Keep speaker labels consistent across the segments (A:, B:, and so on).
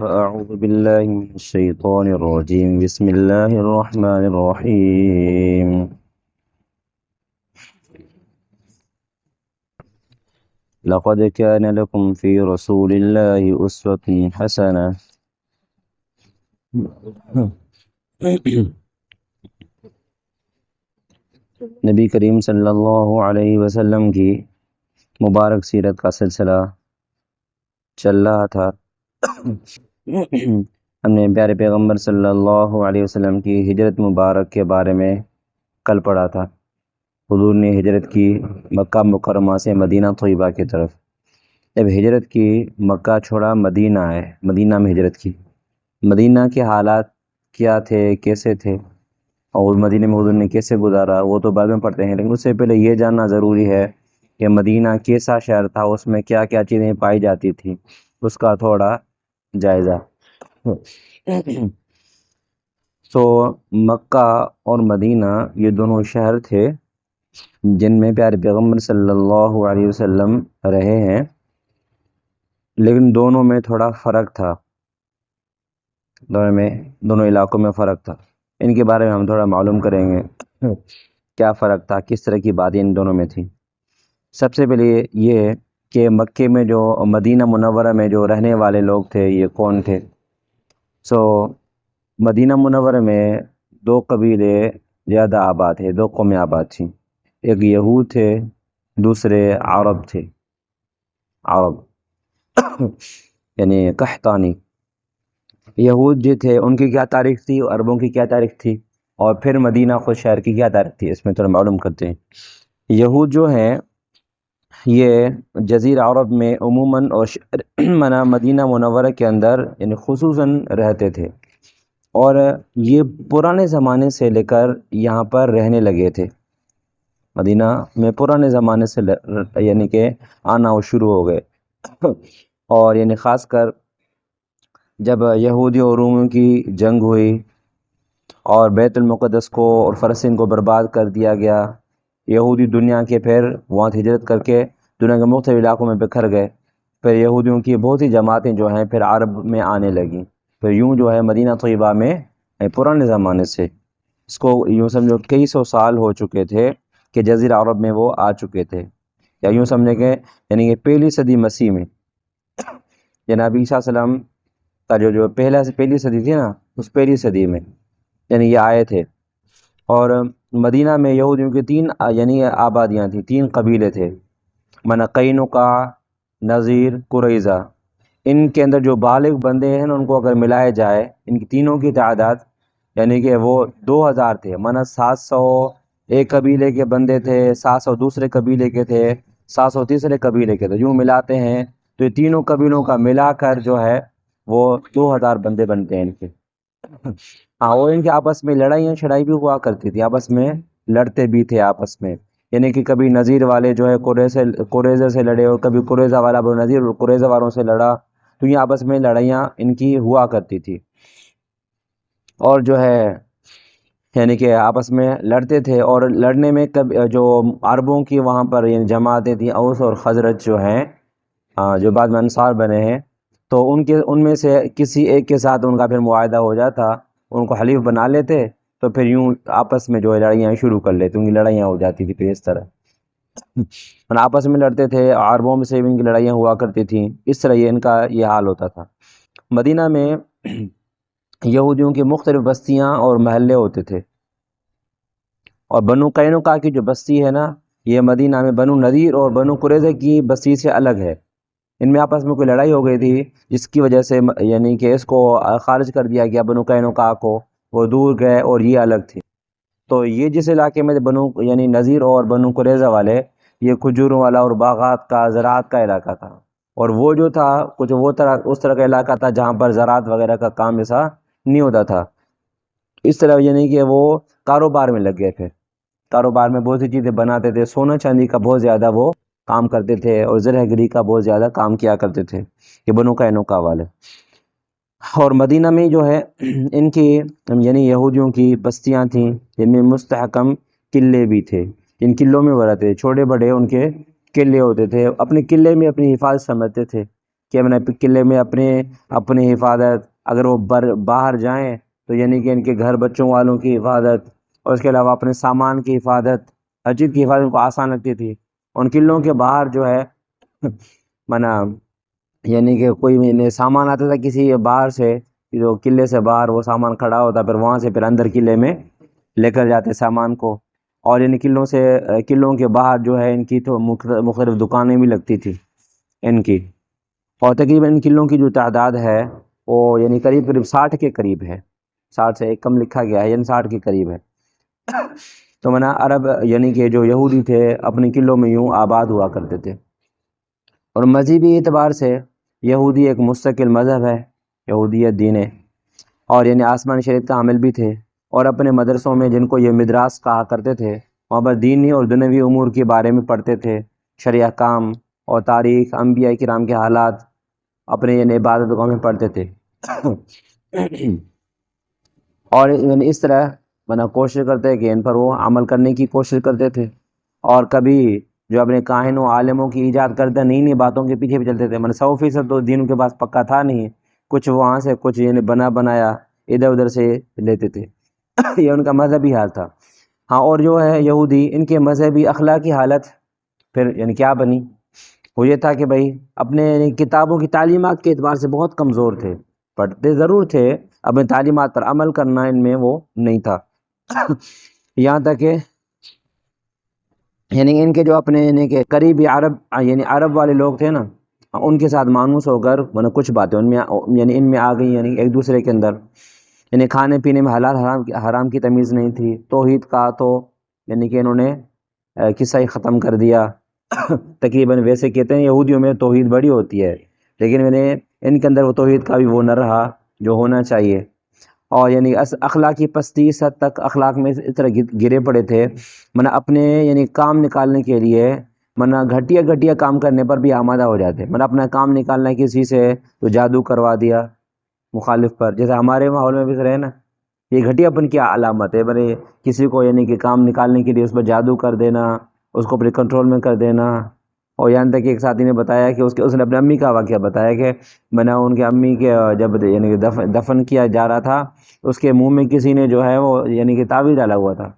A: أعوذ بالله من الشيطان الرجيم بسم الله الرحمن الرحيم لقد كان لكم في رسول الله أسوة حسنة نبی کریم صلی اللہ علیہ وسلم کی مبارک سیرت کا سلسلہ چل رہا تھا۔ ہم نے پیارے پیغمبر صلی اللہ علیہ وسلم کی ہجرت مبارک کے بارے میں کل پڑھا تھا۔ حضور نے ہجرت کی مکہ مکرمہ سے مدینہ طیبہ کی طرف۔ جب ہجرت کی مکہ چھوڑا مدینہ آئے، مدینہ میں ہجرت کی۔ مدینہ کے حالات کیا تھے، کیسے تھے، اور مدینہ میں حضور نے کیسے گزارا، وہ تو بعد میں پڑھتے ہیں، لیکن اس سے پہلے یہ جاننا ضروری ہے کہ مدینہ کیسا شہر تھا، اس میں کیا کیا چیزیں پائی جاتی تھیں، اس کا تھوڑا جائزہ۔ تو مکہ اور مدینہ یہ دونوں شہر تھے جن میں پیارے پیغمبر صلی اللہ علیہ وسلم رہے ہیں، لیکن دونوں میں تھوڑا فرق تھا، دونوں علاقوں میں فرق تھا۔ ان کے بارے میں ہم تھوڑا معلوم کریں گے کیا فرق تھا، کس طرح کی باتیں ان دونوں میں تھیں۔ سب سے پہلے یہ کہ مکے میں جو مدینہ منورہ میں جو رہنے والے لوگ تھے یہ کون تھے۔ مدینہ منورہ میں دو قبیلے زیادہ آباد تھے، دو قومیں آباد تھیں، ایک یہود تھے، دوسرے عرب تھے، عرب یعنی قحطانی۔ یہود جو تھے ان کی کیا تاریخ تھی، عربوں کی کیا تاریخ تھی، اور پھر مدینہ خود شہر کی کیا تاریخ تھی، اس میں تھوڑا معلوم کرتے ہیں۔ یہود جو ہیں یہ جزیرہ عرب میں عموماً اور مدینہ منورہ کے اندر یعنی خصوصاً رہتے تھے، اور یہ پرانے زمانے سے لے کر یہاں پر رہنے لگے تھے۔ مدینہ میں پرانے زمانے سے یعنی کہ آنا وہ شروع ہو گئے، اور یعنی خاص کر جب یہودی اور رومیوں کی جنگ ہوئی اور بیت المقدس کو اور فلسطین کو برباد کر دیا گیا، یہودی دنیا کے پھر وہاں سے ہجرت کر کے دنیا کے مختلف علاقوں میں بکھر گئے۔ پھر یہودیوں کی بہت سی جماعتیں جو ہیں پھر عرب میں آنے لگیں، پھر یوں جو ہے مدینہ طیبہ میں پرانے زمانے سے اس کو یوں سمجھو کئی سو سال ہو چکے تھے کہ جزیرہ عرب میں وہ آ چکے تھے، یا یوں سمجھے کہ یعنی کہ پہلی صدی مسیح میں جناب عیسیٰ السلام کا جو پہلی صدی تھی نا، اس پہلی صدی میں یعنی یہ آئے تھے۔ اور مدینہ میں یہودیوں کی تین یعنی آبادیاں تھیں، تین قبیلے تھے، قینقاع، نذیر، قریظہ۔ ان کے اندر جو بالغ بندے ہیں نا ان کو اگر ملائے جائے، ان کی تینوں کی تعداد یعنی کہ وہ 2000 تھے، 700 ایک قبیلے کے بندے تھے، 700 دوسرے قبیلے کے تھے، 700 تیسرے قبیلے کے تھے، یوں ملاتے ہیں تو یہ تینوں قبیلوں کا ملا کر جو ہے وہ 2000 بندے بنتے ہیں ان کے۔ ہاں، وہ ان کے آپس میں لڑائیاں شڑائی بھی ہوا کرتی تھی، آپس میں لڑتے بھی تھے آپس میں، یعنی کہ کبھی نذیر والے جو ہے قریظہ سے لڑے، اور کبھی قریظہ والا نذیر اور قریظہ والوں سے لڑا، تو یہ آپس میں لڑائیاں ان کی ہوا کرتی تھی، اور جو ہے یعنی کہ آپس میں لڑتے تھے۔ اور لڑنے میں جو عربوں کی وہاں پر یعنی جماعتیں تھیں، اوس اور خزرج جو ہیں، جو بعد میں انصار بنے ہیں، تو ان میں سے کسی ایک کے ساتھ ان کا پھر معاہدہ ہو جاتا، ان کو حلیف بنا لیتے، تو پھر یوں آپس میں جو ہے لڑائیاں شروع کر لیتے، ان کی لڑائیاں ہو جاتی تھی پھر اس طرح، آپس میں لڑتے تھے، عربوں میں سے بھی ان کی لڑائیاں ہوا کرتی تھیں، اس طرح یہ ان کا یہ حال ہوتا تھا۔ مدینہ میں یہودیوں کی مختلف بستیاں اور محلے ہوتے تھے، اور بنو قینقاع کی جو بستی ہے نا، یہ مدینہ میں بنو نذیر اور بنو قریظہ کی بستی سے الگ ہے۔ ان میں آپس میں کوئی لڑائی ہو گئی تھی جس کی وجہ سے یعنی کہ اس کو خارج کر دیا گیا، بنو قینقاع کو، وہ دور گئے اور یہ الگ تھے۔ تو یہ جس علاقے میں بنو یعنی نذیر اور بنو قریظہ والے، یہ کھجوروں والا اور باغات کا زراعت کا علاقہ تھا، اور وہ جو تھا کچھ اس طرح کا علاقہ تھا جہاں پر زراعت وغیرہ کا کام ایسا نہیں ہوتا تھا۔ اس طرح یعنی کہ وہ کاروبار میں لگ گئے، پھر کاروبار میں بہت سی چیزیں بناتے تھے، سونا چاندی کا بہت زیادہ وہ کام کرتے تھے، اور زرہ گری کا بہت زیادہ کام کیا کرتے تھے یہ بنو قینقاع والے۔ اور مدینہ میں جو ہے ان کی یعنی یہودیوں کی بستیاں تھیں، جن میں مستحکم قلعے بھی تھے، ان قلعوں میں وہ رہتے تھے، چھوٹے بڑے ان کے قلعے ہوتے تھے، اپنے قلعے میں اپنی حفاظت سمجھتے تھے کہ قلعے میں اپنی حفاظت، اگر وہ باہر جائیں تو یعنی کہ ان کے گھر بچوں والوں کی حفاظت، اور اس کے علاوہ اپنے سامان کی حفاظت، ہر چیز کی حفاظت ان کو آسان لگتی تھی۔ ان قلعوں کے باہر جو ہے منا یعنی کہ کوئی سامان آتا تھا کسی باہر سے، جو قلعے سے باہر وہ سامان کھڑا ہوتا، پھر وہاں سے پھر اندر قلعے میں لے کر جاتے سامان کو۔ اور ان قلعوں کے باہر جو ہے ان کی تو مختلف دکانیں بھی لگتی تھی ان کی، اور تقریباً ان قلعوں کی جو تعداد ہے وہ یعنی قریب 60 کے قریب ہے، 60 سے ایک کم لکھا گیا ہے، یعنی 60 کے قریب ہے۔ تو عرب یعنی کہ جو یہودی تھے اپنے قلعوں میں یوں آباد ہوا کرتے تھے۔ اور مذہبی اعتبار سے یہودی ایک مستقل مذہب ہے، یہودیت دین ہے، اور یعنی آسمانی شریعت کا حامل بھی تھے، اور اپنے مدرسوں میں جن کو یہ مدراس کہا کرتے تھے وہاں پر دینی اور دنیوی امور کے بارے میں پڑھتے تھے، شرعی احکام اور تاریخ انبیاء کرام کے حالات اپنے یعنی عبادت گاہ میں پڑھتے تھے۔ اور یعنی اس طرح کوشش کرتے کہ ان پر وہ عمل کرنے کی کوشش کرتے تھے، اور کبھی جو اپنے کاہن و عالموں کی ایجاد کردہ نئی نئی باتوں کے پیچھے بھی چلتے تھے۔ 100% تو دین کے پاس پکا تھا نہیں، کچھ وہاں سے کچھ یعنی بنایا ادھر ادھر سے لیتے تھے۔ یہ ان کا مذہبی حال تھا۔ ہاں، اور جو ہے یہودی ان کے مذہبی اخلاقی حالت پھر یعنی کیا بنی، وہ یہ تھا کہ بھائی اپنے یعنی کتابوں کی تعلیمات کے اعتبار سے بہت کمزور تھے، پڑھتے ضرور تھے، اپنے تعلیمات پر عمل کرنا ان میں وہ نہیں تھا۔ یہاں تک کہ یعنی ان کے جو اپنے یعنی کہ قریبی عرب والے لوگ تھے نا، ان کے ساتھ مانوس ہو کر کچھ باتیں ان میں آ گئی، یعنی ایک دوسرے کے اندر یعنی کھانے پینے میں حلال حرام کی تمیز نہیں تھی۔ توحید کا تو یعنی کہ انہوں نے قصہ ہی ختم کر دیا۔ تقریباً ویسے کہتے ہیں یہودیوں میں توحید بڑی ہوتی ہے، لیکن ان کے اندر وہ توحید کا بھی وہ نہ رہا جو ہونا چاہیے، اور یعنی اخلاقی پستی اس حد تک اخلاق میں اس طرح گرے پڑے تھے، اپنے یعنی کام نکالنے کے لیے گھٹیا کام کرنے پر بھی آمادہ ہو جاتے، اپنا کام نکالنا ہے کسی سے تو جادو کروا دیا مخالف پر، جیسے ہمارے ماحول میں بھی رہے نا، یہ گھٹیا پن کی علامت ہے، کسی کو یعنی کہ کام نکالنے کے لیے اس پر جادو کر دینا، اس کو اپنے کنٹرول میں کر دینا۔ اور یہاں تک کہ ایک ساتھی نے بتایا کہ اس نے اپنی امی کا واقعہ بتایا کہ ان کے امی کے جب یعنی دفن کیا جا رہا تھا، اس کے منہ میں کسی نے جو ہے وہ یعنی کہ تعویذ ڈالا ہوا تھا۔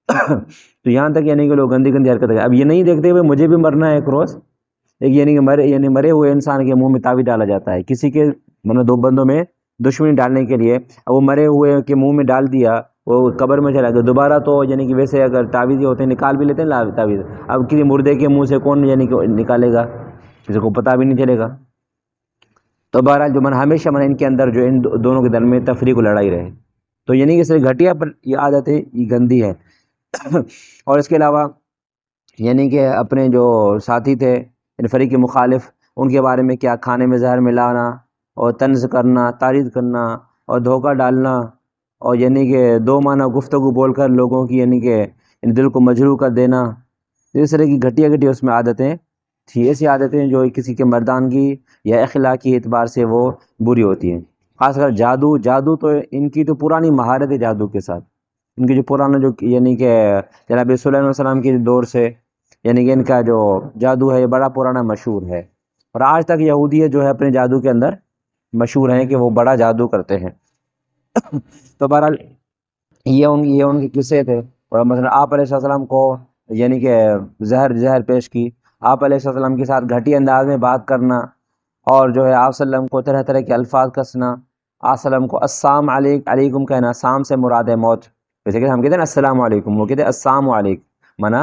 A: تو یہاں تک یعنی کہ لوگ گندی حرکت ہے۔ اب یہ نہیں دیکھتے ہوئے مجھے بھی مرنا ہے ایک روز، یعنی کہ مرے ہوئے انسان کے منہ میں تعویذ ڈالا جاتا ہے کسی کے دو بندوں میں دشمنی ڈالنے کے لیے، اب وہ مرے ہوئے کے منہ میں ڈال دیا، وہ قبر میں چلا گیا، دوبارہ تو یعنی کہ ویسے اگر تعویذ ہوتے ہیں نکال بھی لیتے ہیں تعویذ، اب کسی مردے کے منہ سے کون یعنی کہ نکالے گا، کسی کو پتہ بھی نہیں چلے گا۔ تو بہرحال جو ہمیشہ ان کے اندر جو ان دونوں کے درمیان تفریق و لڑائی رہے، تو یعنی کہ صرف گھٹیا پر یہ عادت ہے، یہ گندی ہے۔ اور اس کے علاوہ یعنی کہ اپنے جو ساتھی تھے یعنی فریق مخالف، ان کے بارے میں کیا کھانے میں زہر ملانا اور طنز کرنا، تعریض کرنا اور دھوکہ ڈالنا، اور یعنی کہ دو معنی گفتگو بول کر لوگوں کی یعنی کہ دل کو مجروح کر دینا، اس طرح کی گھٹیا اس میں عادتیں تھی، ایسی عادتیں جو کسی کے مردانگی یا اخلاقی اعتبار سے وہ بری ہوتی ہیں۔ خاص کر جادو تو ان کی تو پرانی مہارت ہے، جادو کے ساتھ ان کی جو پرانا جو یعنی کہ جناب سلیمان علیہ السلام کے دور سے یعنی کہ ان کا جو جادو ہے یہ بڑا پرانا مشہور ہے، اور آج تک یہودیت جو ہے اپنے جادو کے اندر مشہور ہیں کہ وہ بڑا جادو کرتے ہیں۔ تو بہرحال یہ ان کے قصے تھے۔ اور مثلا آپ علیہ السلام کو یعنی کہ زہر پیش کی، آپ علیہ السلام کے ساتھ گھٹی انداز میں بات کرنا، اور جو ہے آپ صلی اللہ علیہ وسلم کو طرح طرح کے الفاظ کسنا، آپ صلی اللہ علیہ وسلم کو السلام علیکم کہنا، سام سے مراد ہے موت، جیسے کہ ہم کہتے ہیں نا السلام علیکم، وہ کہتے ہیں السلام علیکم،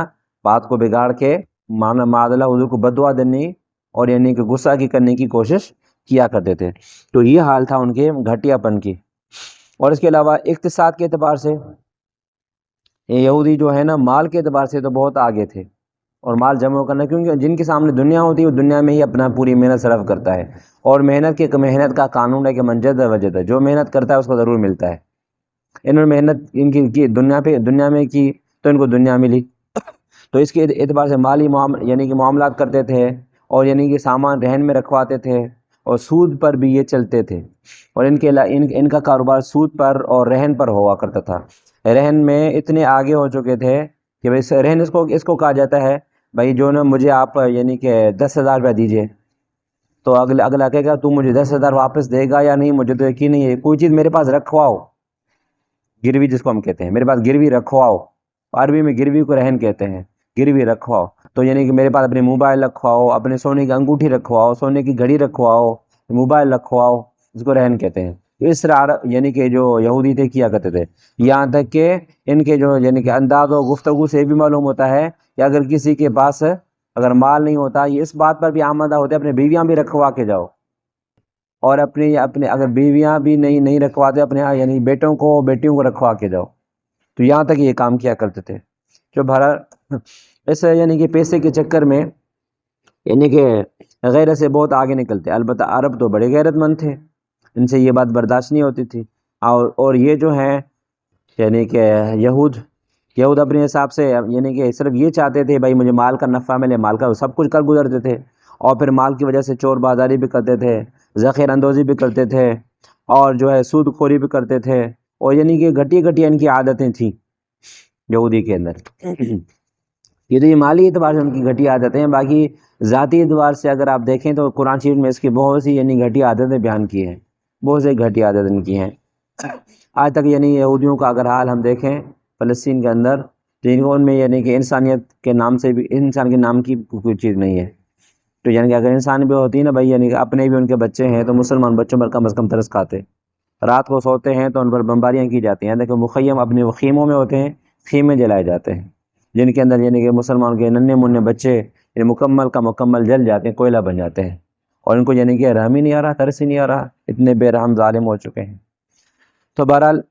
A: بات کو بگاڑ کے معاذ اللہ حضور کو بددعا دینے اور یعنی کہ غصہ کی کرنے کی کوشش کیا کرتے تھے۔ تو یہ حال تھا ان کے گھٹیا پن کی۔ اور اس کے علاوہ اقتصاد کے اعتبار سے یہ یہودی جو ہے نا مال کے اعتبار سے تو بہت آگے تھے، اور مال جمع کرنا، کیونکہ جن کے سامنے دنیا ہوتی ہے وہ دنیا میں ہی اپنا پوری محنت صرف کرتا ہے، اور محنت کا قانون ہے کہ من جد وجد، جو محنت کرتا ہے اس کو ضرور ملتا ہے۔ انہوں نے محنت ان کی دنیا میں کی تو ان کو دنیا ملی، تو اس کے اعتبار سے مالی یعنی کہ معاملات کرتے تھے، اور یعنی کہ سامان رہن میں رکھواتے تھے، اور سود پر بھی یہ چلتے تھے، اور ان کا کاروبار سود پر اور رہن پر ہوا کرتا تھا۔ رہن میں اتنے آگے ہو چکے تھے کہ بھائی رہن اس کو کہا جاتا ہے بھائی جو نا مجھے آپ یعنی کہ 10,000 روپیہ دیجئے، تو اگلا کہے گا تو مجھے 10,000 واپس دے گا یا نہیں، مجھے تو یقین نہیں ہے، کوئی چیز میرے پاس رکھواؤ، گروی جس کو ہم کہتے ہیں، میرے پاس گروی رکھواؤ، عربی میں گروی کو رہن کہتے ہیں، گروی رکھواؤ، تو یعنی کہ میرے پاس اپنے موبائل رکھواؤ، اپنے سونے کی انگوٹھی رکھواؤ، سونے کی گھڑی رکھواؤ، موبائل رکھواؤ، اس کو رہن کہتے ہیں۔ اس طرح یعنی کہ جو یہودی تھے کیا کرتے تھے، یہاں تک کہ ان کے جو یعنی کہ انداز و گفتگو سے بھی معلوم ہوتا ہے کہ اگر کسی کے پاس اگر مال نہیں ہوتا، یہ اس بات پر بھی آمادہ ہوتے اپنے بیویاں بھی رکھوا کے جاؤ، اور اپنے اگر بیویاں بھی نہیں رکھواتے اپنے یعنی بیٹوں کو بیٹیوں کو رکھوا کے جاؤ، تو یہاں تک یہ کام کیا کرتے تھے۔ جو بہرحال اس یعنی کہ پیسے کے چکر میں یعنی کہ غیرت سے بہت آگے نکلتے، البتہ عرب تو بڑے غیرت مند تھے، ان سے یہ بات برداشت نہیں ہوتی تھی، اور یہ جو ہیں یعنی کہ یہود اپنے حساب سے یعنی کہ صرف یہ چاہتے تھے بھائی مجھے مال کا نفع ملے، مال کا سب کچھ کر گزرتے تھے، اور پھر مال کی وجہ سے چور بازاری بھی کرتے تھے، ذخیر اندوزی بھی کرتے تھے، اور جو ہے سود خوری بھی کرتے تھے، اور یعنی کہ گھٹی ان کی عادتیں تھیں یہودی کے اندر۔ یہ تو یہ مالی اعتبار سے ان کی گھٹی عادتیں ہیں، باقی ذاتی اعتبار سے اگر آپ دیکھیں تو قرآن شریف میں اس کی بہت سی یعنی گھٹی عادتیں بیان کی ہیں، بہت سی گھٹی عادتیں ان کی ہیں۔ آج تک یعنی یہودیوں کا اگر حال ہم دیکھیں فلسطین کے اندر، تو ان میں یعنی کہ انسانیت کے نام سے بھی انسان کے نام کی کوئی چیز نہیں ہے۔ تو یعنی کہ اگر انسان بھی ہوتی ہے نا بھائی، یعنی کہ اپنے بھی ان کے بچے ہیں تو مسلمان بچوں پر کم از کم ترس کھاتے، رات کو سوتے ہیں تو ان پر بمباریاں کی جاتی ہیں، لیکن مخیم اپنے خیموں میں ہوتے ہیں، خیمے جلائے جاتے ہیں جن کے اندر یعنی کہ مسلمان کے ننھے منھے بچے یعنی مکمل کا مکمل جل جاتے ہیں، کوئلہ بن جاتے ہیں، اور ان کو یعنی کہ رحم ہی نہیں آ رہا، ترس ہی نہیں آ رہا، اتنے بے رحم ظالم ہو چکے ہیں۔ تو بہرحال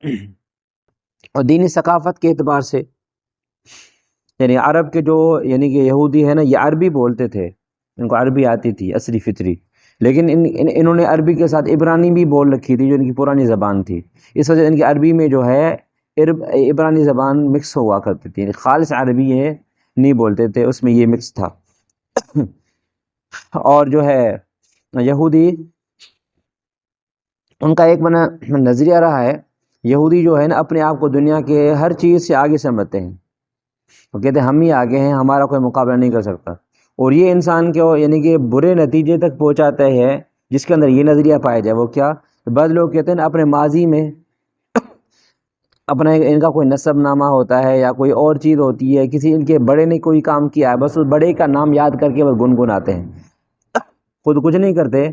A: اور دینی ثقافت کے اعتبار سے یعنی عرب کے جو یعنی کہ یہودی ہے نا، یہ عربی بولتے تھے، ان کو عربی آتی تھی اصلی فطری، لیکن انہوں نے عربی کے ساتھ عبرانی بھی بول رکھی تھی جو ان کی پرانی زبان تھی، اس وجہ سے ان کی عربی میں جو ہے عبرانی زبان مکس ہوا کرتی تھی، خالص عربی یہ نہیں بولتے تھے، اس میں یہ مکس تھا۔ اور جو ہے یہودی ان کا ایک بنا نظریہ رہا ہے، یہودی جو ہے نا اپنے آپ کو دنیا کے ہر چیز سے آگے سمجھتے ہیں، وہ کہتے ہیں ہم ہی آگے ہیں، ہمارا کوئی مقابلہ نہیں کر سکتا، اور یہ انسان کو یعنی کہ برے نتیجے تک پہنچاتا ہے جس کے اندر یہ نظریہ پایا جائے۔ وہ کیا؟ بعض لوگ کہتے ہیں اپنے ماضی میں اپنا ان کا کوئی نسب نامہ ہوتا ہے یا کوئی اور چیز ہوتی ہے، کسی ان کے بڑے نے کوئی کام کیا ہے، بس اس بڑے کا نام یاد کر کے بس گنگناتے ہیں، خود کچھ نہیں کرتے،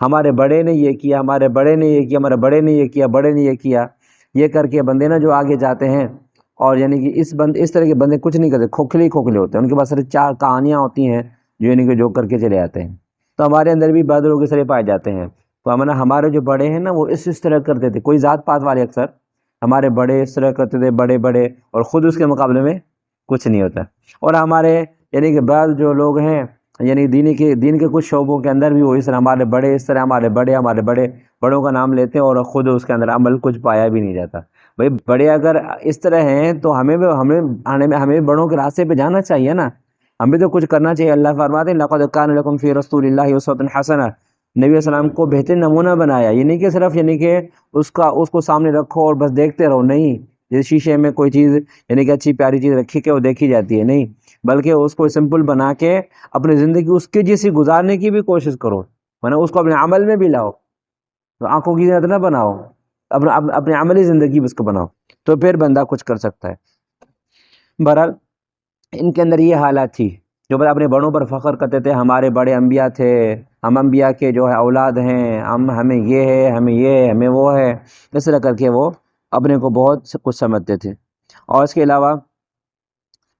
A: ہمارے بڑے نے یہ کیا، ہمارے بڑے نے یہ کیا، ہمارے بڑے نے یہ کیا، بڑے نے یہ کیا، یہ کر کے بندے نا جو آگے جاتے ہیں، اور یعنی کہ اس طرح کے بندے کچھ نہیں کرتے، کھوکھلے ہوتے ہیں، ان کے پاس صرف 4 کہانیاں ہوتی ہیں جو یعنی کہ جو کر کے چلے آتے ہیں۔ تو ہمارے اندر بھی بعض لوگ اس طرح پائے جاتے ہیں، تو ہمارے جو بڑے ہیں نا وہ اس طرح کرتے تھے، کوئی ذات پات والے اکثر ہمارے بڑے اس طرح کرتے تھے، بڑے اور خود اس کے مقابلے میں کچھ نہیں ہوتا۔ اور ہمارے یعنی کہ بعض جو لوگ ہیں یعنی دین کے کچھ شعبوں کے اندر بھی وہ اس طرح ہمارے بڑے اس طرح ہمارے بڑوں کا نام لیتے ہیں، اور خود اس کے اندر عمل کچھ پایا بھی نہیں جاتا۔ بھائی بڑے اگر اس طرح ہیں تو ہمیں بڑوں کے راستے پہ جانا چاہیے نا، ہمیں تو کچھ کرنا چاہیے۔ اللہ فرماتے ہیں لقد کان لکم فی رسول اللہ اسوۃ حسنہ، نبی علیہ السلام کو بہترین نمونہ بنایا، یہ نہیں کہ صرف یعنی کہ اس کو سامنے رکھو اور بس دیکھتے رہو، نہیں، جیسے شیشے میں کوئی چیز یعنی کہ اچھی پیاری چیز رکھی کہ وہ دیکھی جاتی ہے، نہیں، بلکہ اس کو سمپل بنا کے اپنی زندگی اس کے جیسی گزارنے کی بھی کوشش کرو، ورنہ اس کو اپنے عمل میں بھی لاؤ، تو آنکھوں کی زینت نہ بناؤ، اپنے عملی زندگی بھی اس کو بناؤ، تو پھر بندہ کچھ کر سکتا ہے۔ بہرحال ان کے اندر یہ حالات تھی، جو اپنے بڑوں پر فخر کرتے تھے، ہمارے بڑے انبیاء تھے، ہم انبیاء کے جو ہے اولاد ہیں، ہمیں یہ ہے، ہمیں وہ ہے، اس طرح کر کے وہ اپنے کو بہت کچھ سمجھتے تھے۔ اور اس کے علاوہ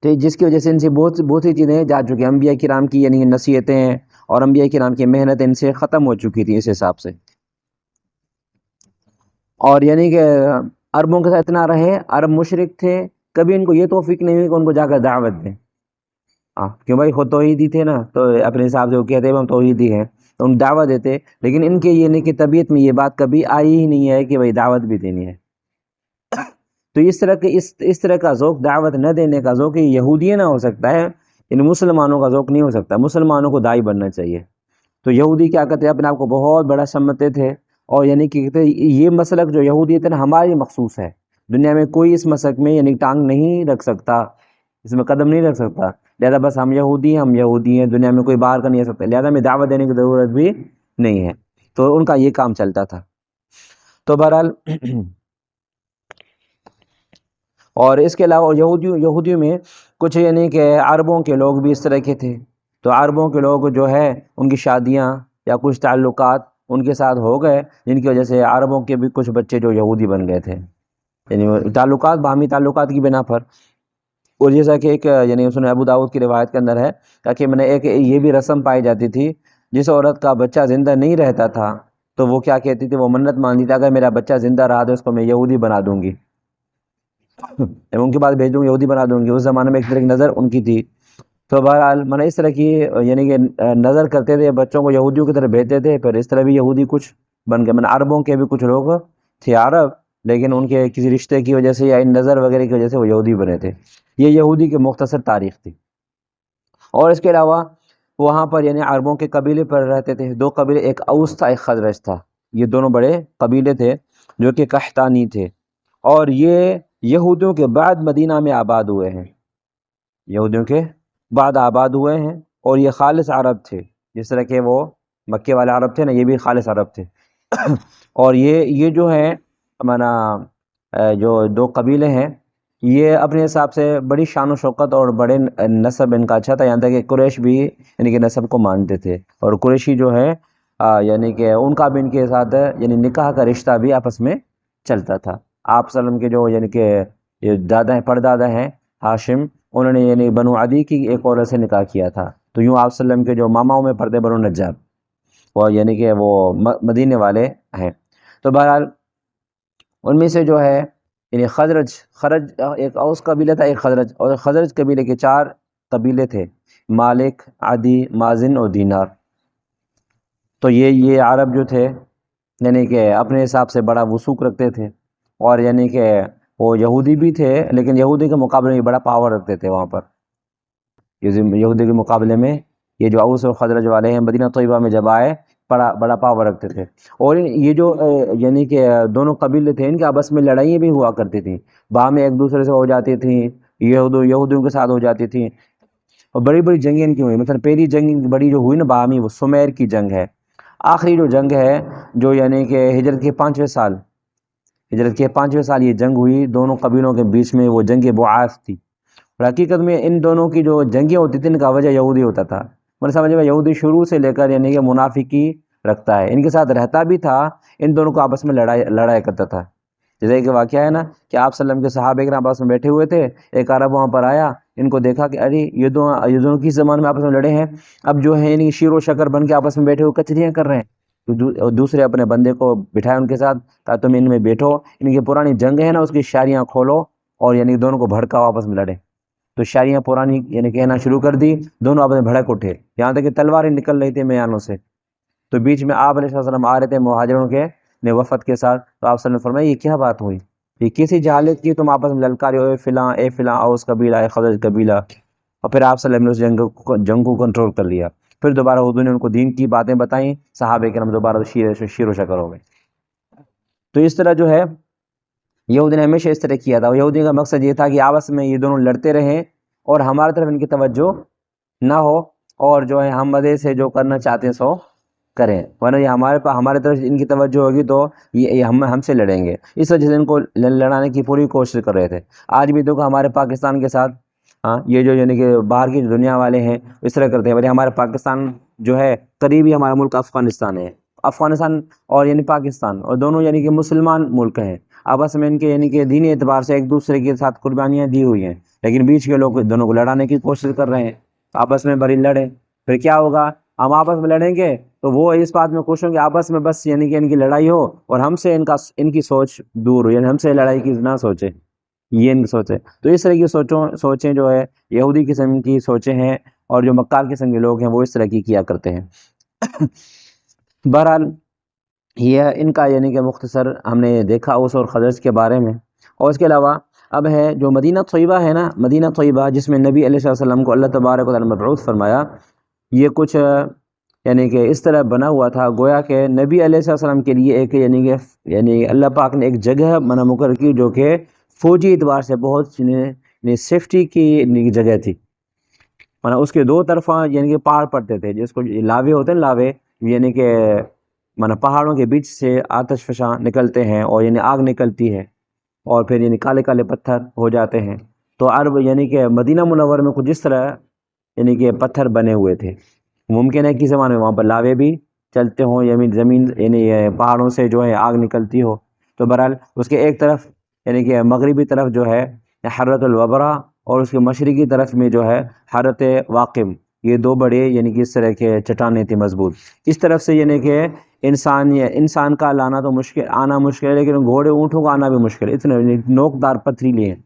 A: تو جس کی وجہ سے ان سے بہت سی چیزیں جا چکی، انبیاء کرام کی یعنی نصیحتیں اور انبیاء کرام کی محنت ان سے ختم ہو چکی تھی اس حساب سے۔ اور یعنی کہ عربوں کے ساتھ اتنا رہے، عرب مشرک تھے، کبھی ان کو یہ توفیق نہیں ہوئی کہ ان کو جا کر دعوت دیں، کیوں بھائی خود توحیدی تھے نا، تو اپنے حساب سے وہ کہتے ہیں ہم توحیدی ہیں، تو ان دعوت دیتے، لیکن ان کے یہ نہیں کہ طبیعت میں یہ بات کبھی آئی ہی نہیں ہے کہ بھائی دعوت بھی دینی ہے۔ تو اس طرح کا ذوق، دعوت نہ دینے کا ذوق یہودی نہ ہو سکتا ہے، ان مسلمانوں کا ذوق نہیں ہو سکتا، مسلمانوں کو داعی بننا چاہیے۔ تو یہودی کیا کرتے اپنے آپ کو بہت بڑا سمجھتے تھے، اور یعنی کہ کہتے یہ مسلک جو یہودیت ہے نا ہماری مخصوص ہے، دنیا میں کوئی اس مسلک میں یعنی ٹانگ نہیں رکھ سکتا، اس میں قدم نہیں رکھ سکتا، لہذا بس ہم یہودی ہیں، دنیا میں کوئی باہر کا نہیں آ سکتا، لہذا ہمیں دعوت دینے کی ضرورت بھی نہیں ہے، تو ان کا یہ کام چلتا تھا۔ تو بہرحال اور اس کے علاوہ یہودیوں میں کچھ یعنی کہ عربوں کے لوگ بھی اس طرح کے تھے، تو عربوں کے لوگ جو ہے ان کی شادیاں یا کچھ تعلقات ان کے ساتھ ہو گئے، جن کی وجہ سے عربوں کے بھی کچھ بچے جو یہودی بن گئے تھے، یعنی تعلقات، باہمی تعلقات کی بنا پر۔ اور جیسا کہ ایک یعنی سنن ابو داؤد کی روایت کے اندر ہے کہ میں نے ایک یہ بھی رسم پائی جاتی تھی، جس عورت کا بچہ زندہ نہیں رہتا تھا تو وہ کیا کہتی تھی، وہ منت مانتی تھی اگر میرا بچہ زندہ رہا تو اس کو میں یہودی بنا دوں گی، ان کے پاس بھیج دوں گی، یہودی بنا دوں گی۔ اس زمانے میں ایک طرح کی نظر ان کی تھی۔ تو بہرحال میں نے اس طرح کی یعنی کہ نظر کرتے تھے، بچوں کو یہودیوں کی طرف بھیجتے تھے، پھر اس طرح بھی یہودی کچھ بن گئے۔ میں نے عربوں کے بھی کچھ لوگ تھے عرب، لیکن ان کے کسی رشتے کی وجہ سے یا ان نظر وغیرہ کی وجہ سے وہ یہودی بنے تھے۔ یہ یہودی کی مختصر تاریخ تھی۔ اور اس کے علاوہ وہاں پر یعنی عربوں کے قبیلے پر رہتے تھے، دو قبیلے، ایک اوس تھا، ایک خزرج تھا۔ یہ دونوں بڑے قبیلے تھے جو کہ قحطانی تھے، اور یہ یہودیوں کے بعد مدینہ میں آباد ہوئے ہیں، یہودیوں کے بعد آباد ہوئے ہیں، اور یہ خالص عرب تھے، جس طرح کہ وہ مکے والے عرب تھے نا، یہ بھی خالص عرب تھے۔ اور یہ جو ہے ہمارا جو دو قبیلے ہیں، یہ اپنے حساب سے بڑی شان و شوکت اور بڑے نسب ان کا اچھا تھا، یہاں تک کہ قریش بھی یعنی کہ نسب کو مانتے تھے، اور قریشی جو ہے یعنی کہ ان کا بھی ان کے ساتھ یعنی نکاح کا رشتہ بھی آپس میں چلتا تھا۔ آپ صلی اللہ علیہ وسلم کے جو یعنی کہ یہ دادا ہیں، پردادا ہیں ہاشم، انہوں نے یعنی بنو عدی کی ایک عورت سے نکاح کیا تھا، تو یوں آپ صلی اللہ علیہ وسلم کے جو ماماؤں میں پڑتے بنو نجار، اور یعنی کہ وہ مدینے والے ہیں۔ تو بہرحال ان میں سے جو ہے یعنی خرج ایک اوس قبیلہ تھا، ایک خزرج، اور خزرج قبیلے کے 4 قبیلے تھے، مالک، عدی، مازن اور دینار۔ تو یہ عرب جو تھے یعنی کہ اپنے حساب سے بڑا وثوق رکھتے تھے، اور یعنی کہ وہ یہودی بھی تھے، لیکن یہودی کے مقابلے میں بڑا پاور رکھتے تھے وہاں پر، یہودی کے مقابلے میں یہ جو اوس اور خزرج والے ہیں مدینہ طیبہ میں جب آئے بڑا پاور رکھتے تھے۔ اور یہ جو یعنی کہ دونوں قبیلے تھے، ان کے آپس میں لڑائیاں بھی ہوا کرتی تھیں، باہم ایک دوسرے سے ہو جاتی تھیں، یہودیوں کے ساتھ ہو جاتی تھیں، اور بڑی بڑی جنگیں ان کی ہوئی۔ مثلا پہلی جنگ بڑی جو ہوئی نا باہمی، وہ سمیر کی جنگ ہے۔ آخری جو جنگ ہے جو یعنی کہ ہجرت کے 5ویں سال یہ جنگ ہوئی دونوں قبیلوں کے بیچ میں، وہ جنگ بعاث تھی۔ اور حقیقت میں ان دونوں کی جو جنگیں ہوتی تھیں ان کا وجہ یہودی ہوتا تھا، مطلب سمجھ میں یہودی شروع سے لے کر یعنی کہ منافقی رکھتا ہے، ان کے ساتھ رہتا بھی تھا، ان دونوں کو آپس میں لڑائی کرتا تھا۔ جیسے کہ واقعہ ہے نا کہ آپ صلی اللہ علیہ وسلم کے صحابہ کرام آپس میں بیٹھے ہوئے تھے، ایک عرب وہاں پر آیا، ان کو دیکھا کہ ارے یہ دونوں کس زمان میں آپس میں لڑے ہیں، اب جو ہے ان شیر و شکر بن کے آپس میں بیٹھے ہوئے کچریاں کر رہے ہیں۔ تو دوسرے اپنے بندے کو بٹھائے ان کے ساتھ، کہا تم ان میں بیٹھو، ان کی پرانی جنگ ہے نا اس کی شاریاں کھولو، اور یعنی دونوں کو بھڑکاؤ آپس میں لڑے۔ تو شاریاں پرانی یعنی کہنا شروع کر دی، دونوں آپس میں بھڑک اٹھے، یہاں تک کہ تلواریں نکل رہی تھی میانوں سے۔ تو بیچ میں آپ علیہ السلام آ رہے تھے مہاجروں کے وفد کے ساتھ، تو آپ صلی اللہ علیہ وسلم نے فرمایا یہ کیا بات ہوئی، یہ کسی جہالت کی تم آپس میں للکارے ہوئے، اے فلاں اوس قبیلہ، اے خزرج قبیلہ۔ اور پھر آپ صلی اللہ علیہ وسلم نے اس جنگ کو کنٹرول کر لیا۔ پھر دوبارہ حضور نے ان کو دین کی باتیں بتائیں، صحابہ کرام دوبارہ شیر و شکر ہو گئے۔ تو اس طرح جو ہے یہودی نے ہمیشہ اس طرح کیا تھا، یہودی کا مقصد یہ تھا کہ آپس میں یہ دونوں لڑتے رہیں اور ہماری طرف ان کی توجہ نہ ہو، اور جو ہے ہم مزے سے جو کرنا چاہتے ہیں سو کریں، ورنہ یہ ہمارے طرف ان کی توجہ ہوگی تو یہ ہم سے لڑیں گے۔ اس وجہ سے ان کو لڑانے کی پوری کوشش کر رہے تھے۔ آج بھی دیکھو ہمارے پاکستان کے ساتھ یہ جو یعنی کہ باہر کی دنیا والے ہیں اس طرح کرتے ہیں، بھائی ہمارے پاکستان جو ہے قریبی ہمارا ملک افغانستان ہے، افغانستان اور یعنی پاکستان، اور دونوں یعنی کہ مسلمان ملک ہیں، آپس میں ان کے یعنی کہ دینی اعتبار سے ایک دوسرے کے ساتھ قربانیاں دی ہوئی ہیں، لیکن بیچ کے لوگ دونوں کو لڑانے کی کوشش کر رہے ہیں، آپس میں بڑی لڑیں، پھر کیا ہوگا، ہم آپس میں لڑیں گے تو وہ اس بات میں خوش ہوں گے آپس میں بس یعنی کہ ان کی لڑائی ہو، اور ہم سے ان کی سوچ دور ہو، یعنی ہم سے لڑائی کی نہ سوچیں، یہ ان کی سوچیں۔ تو اس طرح کی سوچیں جو ہے یہودی قسم کی سوچیں ہیں، اور جو مکار قسم کے لوگ ہیں وہ اس طرح کی کیا کرتے ہیں۔ بہرحال یہ ان کا یعنی کہ مختصر ہم نے دیکھا اوس اور خزرج کے بارے میں۔ اور اس کے علاوہ اب ہے جو مدینہ طیبہ ہے نا، مدینہ طیبہ جس میں نبی علیہ السلام کو اللہ تبارک و تعالی مبعوث فرمایا، یہ کچھ یعنی کہ اس طرح بنا ہوا تھا گویا کہ نبی علیہ السلام کے لیے ایک یعنی اللہ پاک نے ایک جگہ مقرر کی جو کہ فوجی اعتبار سے بہت سیفٹی کی جگہ تھی، اس کے 2 طرف یعنی کہ پہاڑ پڑتے تھے، جس کو لاوے ہوتے ہیں، لاوے یعنی کہ پہاڑوں کے بیچ سے آتش فشاں نکلتے ہیں اور یعنی آگ نکلتی ہے اور پھر یعنی کالے کالے پتھر ہو جاتے ہیں۔ تو عرب یعنی کہ مدینہ منور میں کچھ اس طرح یعنی کہ پتھر بنے ہوئے تھے۔ ممکن ہے کہ زمانے میں وہاں پر لاوے بھی چلتے ہوں، یعنی زمین یعنی پہاڑوں سے جو ہے آگ نکلتی ہو۔ تو بہرحال اس کے ایک طرف یعنی کہ مغربی طرف جو ہے حرۃ الوبرا اور اس کے مشرقی طرف میں جو ہے حرۃ واقم، یہ دو بڑے یعنی کہ اس طرح کے چٹانیں تھیں مضبوط۔ اس طرف سے یعنی کہ انسان کا لانا تو آنا مشکل ہے، لیکن گھوڑے اونٹوں کا آنا بھی مشکل ہے، اتنے نوکدار پتھریلے ہیں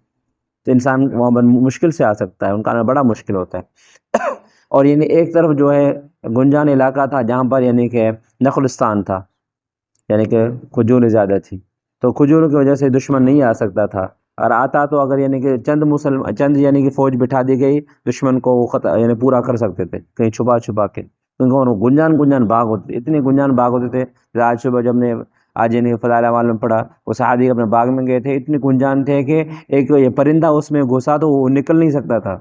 A: تو انسان وہاں پر مشکل سے آ سکتا ہے، ان کا آنا بڑا مشکل ہوتا ہے۔ اور یعنی ایک طرف جو ہے گنجان علاقہ تھا جہاں پر یعنی کہ نخلستان تھا، یعنی کہ کھجور زیادہ تھی، تو کھجوروں کی وجہ سے دشمن نہیں آ سکتا تھا، اور آتا تو اگر یعنی کہ چند یعنی کہ فوج بٹھا دی گئی دشمن کو وہ یعنی پورا کر سکتے تھے کہیں چھپا چھپا کے، کیونکہ گنجان باغ ہوتے، اتنے گنجان باغ ہوتے تھے۔ آج صبح جب نے آج یعنی فضائل اعمال میں پڑھا، وہ صحابی اپنے باغ میں گئے تھے، اتنے گنجان تھے کہ ایک یہ پرندہ اس میں گھسا تو وہ نکل نہیں سکتا تھا،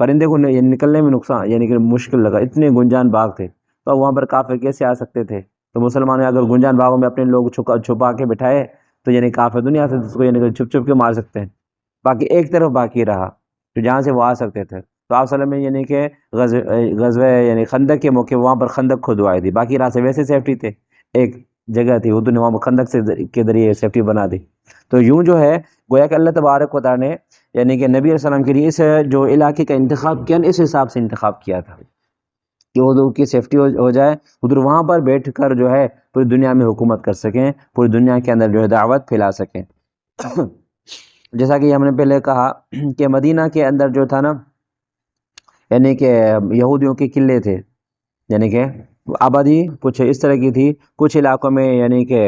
A: پرندے کو نکلنے میں نقصان یعنی کہ مشکل لگا، اتنے گنجان باغ تھے۔ تو وہاں پر کافر کیسے آ سکتے تھے؟ تو مسلمان اگر گنجان باغوں میں اپنے لوگ چھپا کے بٹھائے تو یعنی کافر دنیا سے اس کو یعنی کہ چھپ کے مار سکتے ہیں۔ باقی ایک طرف باقی رہا تو جہاں سے وہ آ سکتے تھے، تو آپ صلی اللہ علیہ وسلم یعنی کہ غزوہ یعنی خندق کے موقع وہاں پر خندق کھدوائی تھی، باقی راہ سے ویسے سیفٹی تھے، ایک جگہ تھی اردو نے وہاں خندق کے ذریعے سیفٹی بنا دی۔ تو یوں جو ہے گویا کہ اللہ تبارک و تعالیٰ نے یعنی کہ نبی علیہ السلام کے لیے اس جو علاقے کا انتخاب کیا اس حساب سے انتخاب کیا تھا کہ ادھر کی سیفٹی ہو جائے، ادھر وہاں پر بیٹھ کر جو ہے پوری دنیا میں حکومت کر سکیں، پوری دنیا کے اندر جو ہے دعوت پھیلا سکیں۔ جیسا کہ ہم نے پہلے کہا کہ مدینہ کے اندر جو تھا نا یعنی کہ یہودیوں کے قلعے تھے، یعنی کہ آبادی کچھ اس طرح کی تھی، کچھ علاقوں میں یعنی کہ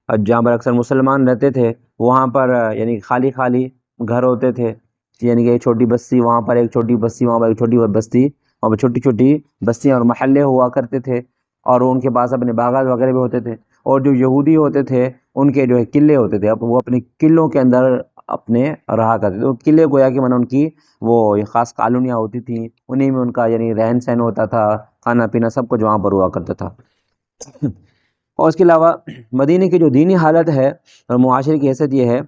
A: جہاں پر اکثر مسلمان رہتے تھے وہاں پر یعنی خالی گھر ہوتے تھے، یعنی کہ ایک چھوٹی بستی وہاں پر، ایک چھوٹی بستی وہاں پر، ایک چھوٹی بستی وہاں پر، چھوٹی چھوٹی بستیاں اور محلے ہوا کرتے تھے، اور ان کے پاس اپنے باغات وغیرہ بھی ہوتے تھے۔ اور جو یہودی ہوتے تھے ان کے جو ہے قلعے ہوتے تھے، اب وہ اپنے قلعوں کے اندر اپنے رہا کرتے تھے۔ قلعے گویا کہ ان کی وہ خاص کالونیاں ہوتی تھیں، انہیں میں ان کا یعنی رہن سہن ہوتا تھا، کھانا پینا سب کچھ وہاں پر ہوا کرتا تھا۔ اور اس کے علاوہ مدینہ کی جو دینی حالت ہے اور معاشرے کی حیثیت یہ ہے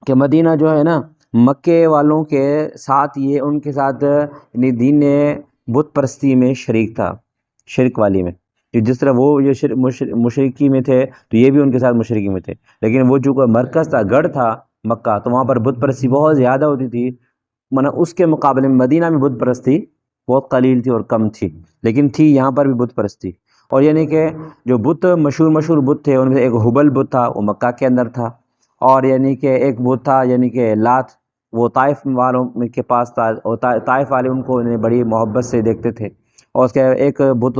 A: کہ مدینہ جو ہے نا مکے والوں کے ساتھ یہ ان کے ساتھ یعنی دین بت پرستی میں شریک تھا، شرک والی میں، جس طرح وہ یہ مشرکی میں تھے تو یہ بھی ان کے ساتھ مشرکی میں تھے، لیکن وہ جو مرکز تھا، گڑھ تھا مکہ، تو وہاں پر بت پرستی بہت زیادہ ہوتی تھی، اس کے مقابلے میں مدینہ میں بت پرستی بہت قلیل تھی اور کم تھی، لیکن تھی یہاں پر بھی بت پرستی۔ اور یعنی کہ جو بت مشہور بت تھے ان میں سے ایک حبل بت تھا، وہ مکہ کے اندر تھا، اور یعنی کہ ایک بت تھا یعنی کہ لات، وہ طائف والوں کے پاس تھا، اور طائف والے ان کو بڑی محبت سے دیکھتے تھے۔ اور اس کے ایک بت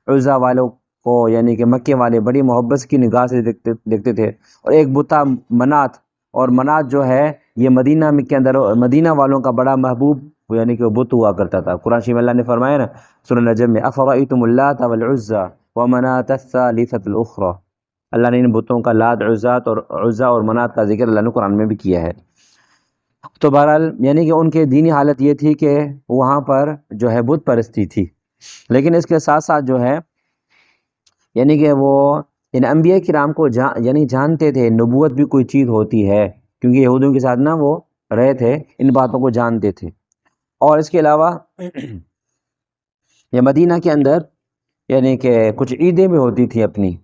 A: عزا والوں کو یعنی کہ مکے والے بڑی محبت کی نگاہ سے دیکھتے تھے۔ اور ایک بت تھا منات، اور منات جو ہے یہ مدینہ کے اندر مدینہ والوں کا بڑا محبوب یعنی کہ بت ہوا کرتا تھا۔ قرآن شریف میں اللہ نے فرمایا نا سورہ نجم میں افرأیتم اللات والعزی ومناة الثالثة الاخری، اللہ نے ان بتوں کا لات، عزا اور منات کا ذکر اللہ نے قرآن میں بھی کیا ہے۔ تو بہرحال یعنی کہ ان کے دینی حالت یہ تھی کہ وہاں پر جو ہے بت پرستی تھی، لیکن اس کے ساتھ ساتھ جو ہے یعنی کہ وہ ان انبیاء کرام کو یعنی جانتے تھے نبوت بھی کوئی چیز ہوتی ہے، کیونکہ یہودیوں کے ساتھ نا وہ رہے تھے، ان باتوں کو جانتے تھے۔ اور اس کے علاوہ یہ مدینہ کے اندر یعنی کہ کچھ عیدیں بھی ہوتی تھیں، اپنی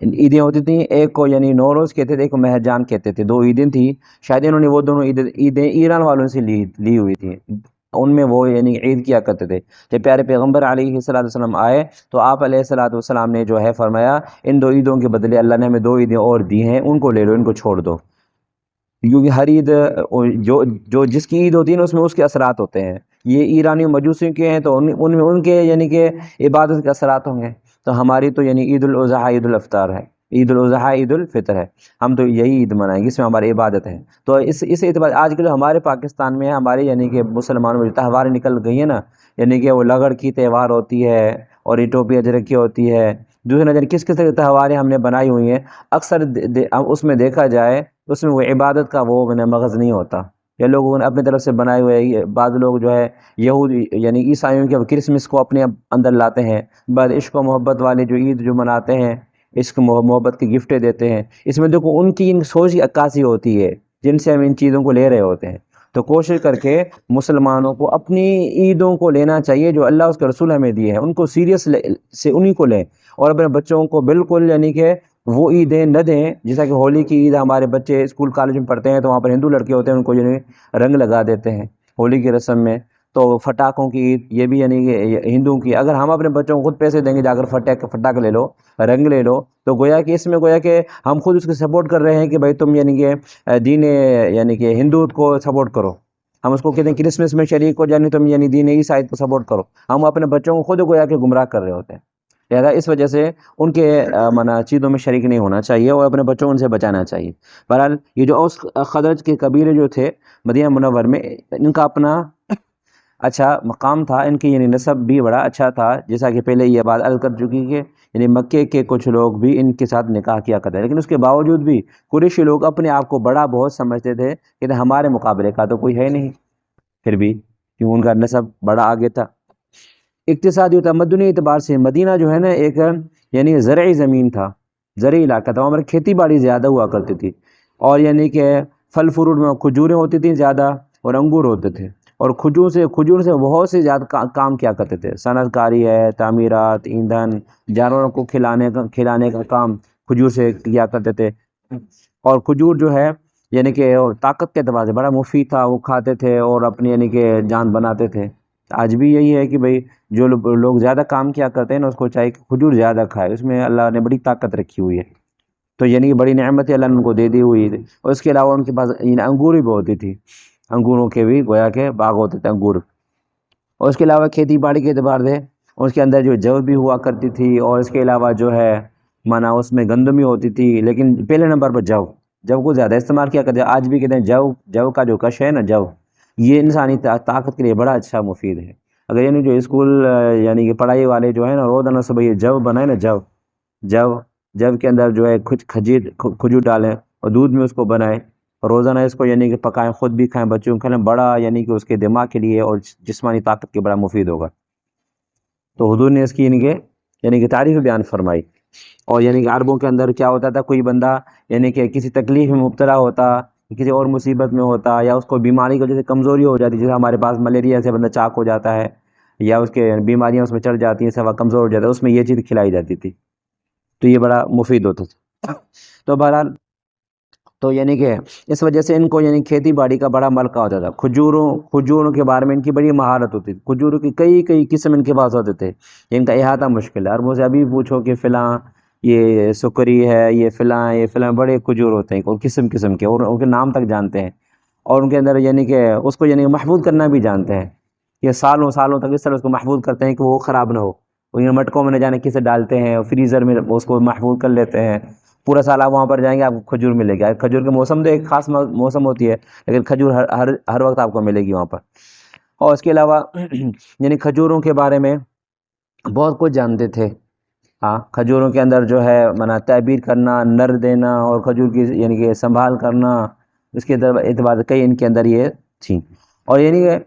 A: عیدیں ہوتی تھیں، ایک کو یعنی نوروز کہتے تھے، ایک کو مہرجان کہتے تھے، دو عیدیں تھیں، شاید انہوں نے وہ دونوں عیدیں ایران والوں سے لی ہوئی تھیں، ان میں وہ یعنی عید کیا کرتے تھے۔ جب پیارے پیغمبر علیہ الصلوۃ والسلام آئے تو آپ علیہ الصلوۃ والسلام نے جو ہے فرمایا ان دو عیدوں کے بدلے اللہ نے ہمیں دو عیدیں اور دی ہیں، ان کو لے لو، ان کو چھوڑ دو، کیونکہ ہر عید جو جس کی عید ہوتی ہے نا اس میں اس کے اثرات ہوتے ہیں، یہ ایرانی و مجوسی کے ہیں تو ان میں ان کے یعنی کہ عبادت کے اثرات ہوں گے، تو ہماری تو یعنی عید الاضحیٰ عید الافطار ہے، عید الاضحیٰ عید الفطر ہے، ہم تو یہی عید منائیں گے، اس میں ہماری عبادت ہے۔ تو اس اعتبار آج کل ہمارے پاکستان میں ہمارے یعنی کہ مسلمانوں میں جو تہوار نکل گئی ہیں نا، یعنی کہ وہ لگڑ کی تہوار ہوتی ہے اور ٹوپی اجرک کی ہوتی ہے، دوسرے نظر کس طرح کی تہواریں ہم نے بنائی ہوئی ہیں، اکثر اس میں دیکھا جائے اس میں وہ عبادت کا وہ مغز نہیں ہوتا، یا لوگوں نے اپنے طرف سے بنائے ہوئے، بعض لوگ جو ہے یہود یعنی عیسائیوں کے کرسمس کو اپنے اندر لاتے ہیں، بعد عشق و محبت والے جو عید جو مناتے ہیں، عشق محبت کی گفٹیں دیتے ہیں. اس میں دیکھو ان کی سوچ کی عکاسی ہوتی ہے جن سے ہم ان چیزوں کو لے رہے ہوتے ہیں. تو کوشش کر کے مسلمانوں کو اپنی عیدوں کو لینا چاہیے جو اللہ اس کے رسول ہمیں دیے ہیں، ان کو سیریس سے انہی کو لیں، اور اپنے بچوں کو بالکل یعنی کہ وہ عیدیں نہ دیں. جیسا کہ ہولی کی عید ہمارے بچے اسکول کالج میں پڑھتے ہیں تو وہاں پر ہندو لڑکے ہوتے ہیں، ان کو یعنی رنگ لگا دیتے ہیں ہولی کی رسم میں. تو پٹاخوں کی عید یہ بھی یعنی کہ ہندوؤں کی، اگر ہم اپنے بچوں کو خود پیسے دیں گے جا کر پٹاخے لے لو، رنگ لے لو، تو گویا کہ اس میں گویا کہ ہم خود اس کو سپورٹ کر رہے ہیں کہ بھائی تم یعنی کہ دین یعنی کہ ہندو کو سپورٹ کرو. ہم اس کو کہتے ہیں کرسمس میں شریک ہو جانے، تم یعنی دین عیسائی کو سپورٹ کرو. ہم اپنے بچوں کو خود گویا کہ گمراہ کر رہے ہوتے ہیں. لہذا اس وجہ سے ان کے چیزوں میں شریک نہیں ہونا چاہیے اور اپنے بچوں کو ان سے بچانا چاہیے. بہرحال یہ جو اوس خزرج کے قبیلے جو تھے مدینہ منور میں، ان کا اپنا اچھا مقام تھا، ان کی یعنی نسب بھی بڑا اچھا تھا. جیسا کہ پہلے یہ بات عرض کر چکی کہ یعنی مکے کے کچھ لوگ بھی ان کے ساتھ نکاح کیا کرتے ہیں، لیکن اس کے باوجود بھی قریشی لوگ اپنے آپ کو بڑا بہت سمجھتے تھے کہ ہمارے مقابلے کا تو کوئی ہے نہیں. پھر بھی کیوں ان کا نسب بڑا آگے تھا. اقتصادی و تمدنی اعتبار سے مدینہ جو ہے نا ایک یعنی زرعی زمین تھا، زرعی علاقہ تھا. وہاں پر کھیتی باڑی زیادہ ہوا کرتی تھی، اور یعنی کہ پھل فروٹ میں کھجوریں ہوتی تھیں زیادہ، اور انگور ہوتے تھے. اور کھجور سے بہت سے زیادہ کام کیا کرتے تھے. صنعت کاری ہے، تعمیرات، ایندھن، جانوروں کو کھلانے کا کام کھجور سے کیا کرتے تھے. اور کھجور جو ہے یعنی کہ طاقت کے اعتبار سے بڑا مفید تھا، وہ کھاتے تھے اور اپنی یعنی کہ جان بناتے تھے. آج بھی یہی ہے کہ بھئی جو لوگ زیادہ کام کیا کرتے ہیں نا، اس کو چاہیے کہ کھجور زیادہ کھائے، اس میں اللہ نے بڑی طاقت رکھی ہوئی ہے. تو یعنی کہ بڑی نعمت اللہ نے ان کو دے دی ہوئی ہے. اور اس کے علاوہ ان کے پاس انگور بھی بہت تھی، انگوروں کے بھی گویا کے باغ ہوتے تھے انگور. اور اس کے علاوہ کھیتی باڑی کے اعتبار سے اس کے اندر جو جو بھی ہوا کرتی تھی، اور اس کے علاوہ جو ہے مانا اس میں گندم بھی ہوتی تھی. لیکن پہلے نمبر پر جو کو زیادہ استعمال کیا کرتے ہیں. آج بھی کہتے ہیں جو کا جو کش ہے نا، جو یہ انسانی طاقت کے لیے بڑا اچھا مفید ہے. اگر یعنی جو اسکول یعنی کہ پڑھائی والے جو ہے نا، روزانہ صبح یہ جو بنائے نا، جو کے اندر جو ہے کھجور ڈالیں اور دودھ میں اس کو بنائیں، روزانہ اس کو یعنی کہ پکائیں، خود بھی کھائیں، بچوں کو کھلائیں، بڑا یعنی کہ اس کے دماغ کے لیے اور جسمانی طاقت کے بڑا مفید ہوگا. تو حضور نے اس کی یعنی کہ تعریف بیان فرمائی. اور یعنی کہ عربوں کے اندر کیا ہوتا تھا، کوئی بندہ یعنی کہ کسی تکلیف میں مبتلا ہوتا، کسی اور مصیبت میں ہوتا، یا اس کو بیماری کی وجہ سے کمزوری ہو جاتی، جیسے ہمارے پاس ملیریا سے بندہ چاک ہو جاتا ہے، یا اس کے بیماریاں اس میں چڑھ جاتی ہیں، سوا کمزور ہو جاتا ہے، اس میں یہ چیز کھلائی جاتی تھی. تو یہ بڑا مفید ہوتا تھا. تو بہرحال تو یعنی کہ اس وجہ سے ان کو یعنی کھیتی باڑی کا بڑا ملکہ ہوتا تھا. کھجوروں کے بارے میں ان کی بڑی مہارت ہوتی تھی. کھجوروں کی کئی قسم ان کے پاس ہوتے تھے، ان کا احاطہ مشکل ہے. عربوں سے ابھی پوچھو کہ فلاں یہ سکری ہے، یہ فلاں بڑے کھجور ہوتے ہیں اور قسم کے، اور ان کے نام تک جانتے ہیں. اور ان کے اندر یعنی کہ اس کو یعنی محفوظ کرنا بھی جانتے ہیں. یہ سالوں تک اس طرح اس کو محفوظ کرتے ہیں کہ وہ خراب نہ ہو. وہ مٹکوں میں نہ جانے کسے ڈالتے ہیں، اور فریزر میں اس کو محفوظ کر لیتے ہیں. پورا سال آپ وہاں پر جائیں گے آپ کو کھجور ملے گا. کھجور کے موسم تو ایک خاص موسم ہوتی ہے، لیکن کھجور ہر وقت آپ کو ملے گی وہاں پر. اور اس کے علاوہ یعنی کھجوروں کے بارے میں بہت کچھ جانتے تھے. ہاں، کھجوروں کے اندر جو ہے تعبیر کرنا، نر دینا، اور کھجور کی یعنی کہ سنبھال کرنا، اس کے اعتبار سے کئی ان کے اندر یہ تھیں. اور یعنی کہ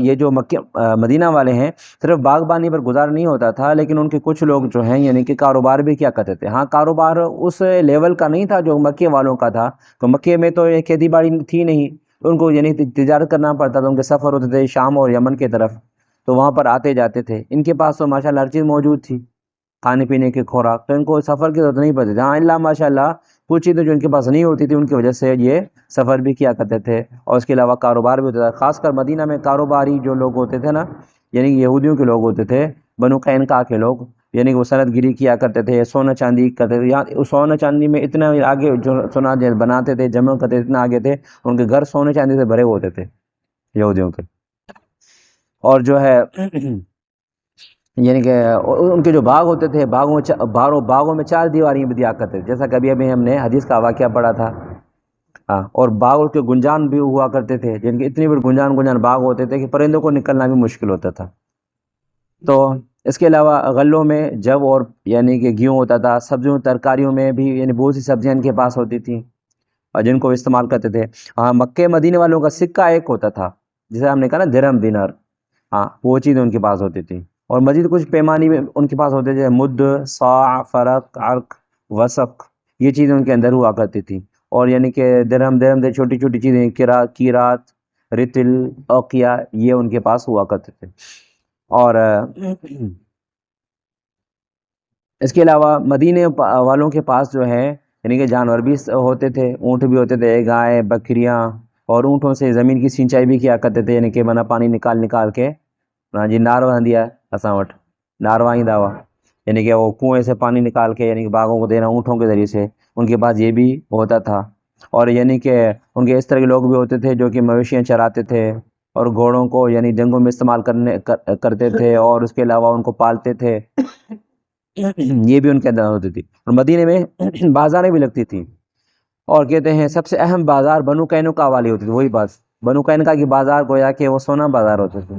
A: یہ جو مدینہ والے ہیں، صرف باغبانی پر گزار نہیں ہوتا تھا، لیکن ان کے کچھ لوگ جو ہیں یعنی کہ کاروبار بھی کیا کرتے تھے. ہاں، کاروبار اس لیول کا نہیں تھا جو مکے والوں کا تھا. تو مکے میں تو یہ کھیتی باڑی تھی نہیں، ان کو یعنی تجارت کرنا پڑتا تھا. ان کے سفر ہوتے تھے شام اور یمن کی طرف، تو وہاں پر آتے جاتے تھے. ان کے پاس تو ماشاءاللہ ہر چیز موجود تھی، کھانے پینے کی خوراک، تو ان کو سفر کی ضرورت نہیں پڑتی تھی. ہاں، اللہ ماشاءاللہ کچھ چیزیں جو ان کے پاس نہیں ہوتی تھی، ان کی وجہ سے یہ سفر بھی کیا کرتے تھے. اور اس کے علاوہ کاروبار بھی ہوتا تھا. خاص کر مدینہ میں کاروباری جو لوگ ہوتے تھے نا، یعنی کہ یہودیوں کے لوگ ہوتے تھے، بنو قینقاع کے لوگ، یعنی کہ وہ صنعت گری کیا کرتے تھے، سونا چاندی کرتے تھے. یہاں سونا چاندی میں اتنا آگے جو سونا بناتے تھے، جمع کرتے تھے، اتنا آگے تھے، ان کے گھر سونے چاندی سے بھرے ہوتے تھے یہودیوں کے. اور جو ہے یعنی کہ ان کے جو باغ ہوتے تھے، باغوں میں 4 دیواریاں بھی دیا کرتے تھے، جیسا کہ ابھی ہم نے حدیث کا واقعہ پڑھا تھا. ہاں، اور باغ کے گنجان بھی ہوا کرتے تھے، جن کے اتنی بڑی گنجان باغ ہوتے تھے کہ پرندوں کو نکلنا بھی مشکل ہوتا تھا. تو اس کے علاوہ غلوں میں جو اور یعنی کہ گیہوں ہوتا تھا. سبزیوں ترکاریوں میں بھی یعنی بہت سی سبزیاں ان کے پاس ہوتی تھیں. اور جن کو استعمال کرتے تھے. ہاں مکے مدینے والوں کا سکہ ایک ہوتا تھا، جسے ہم نے کہا نا درہم دینار، ہاں وہ چیزیں ان کے پاس ہوتی تھی. اور مزید کچھ پیمانے بھی ان کے پاس ہوتے تھے، مد، صاع، فرق، عرق، وسق، یہ چیزیں ان کے اندر ہوا کرتی تھی. اور یعنی کہ درہم دے چھوٹی چھوٹی چیزیں، کیرات، رتل، اوقیہ، یہ ان کے پاس ہوا کرتے تھے. اور اس کے علاوہ مدینے والوں کے پاس جو ہے یعنی کہ جانور بھی ہوتے تھے، اونٹ بھی ہوتے تھے، گائے، بکریاں، اور اونٹوں سے زمین کی سینچائی بھی کیا کرتے تھے، یعنی کہ منا پانی نکال کے. ہاں جی، ناروا ہندیا اساں وٹ ناروا ہی داوا، یعنی کہ وہ کنویں سے پانی نکال کے یعنی کہ باغوں کو دینا اونٹوں کے ذریعے سے، ان کے پاس یہ بھی ہوتا تھا. اور یعنی کہ ان کے اس طرح کے لوگ بھی ہوتے تھے جو کہ مویشیاں چراتے تھے اور گھوڑوں کو یعنی جنگوں میں استعمال کرتے تھے، اور اس کے علاوہ ان کو پالتے تھے. یہ بھی ان کے اندر ہوتی تھی. اور مدینے میں بازاریں بھی لگتی تھیں، اور کہتے ہیں سب سے اہم بازار بنو قینقاع والی ہوتی تھی. وہی بات، بنو قینقاع کی بازار گویا کہ وہ سونا بازار ہوتے تھے.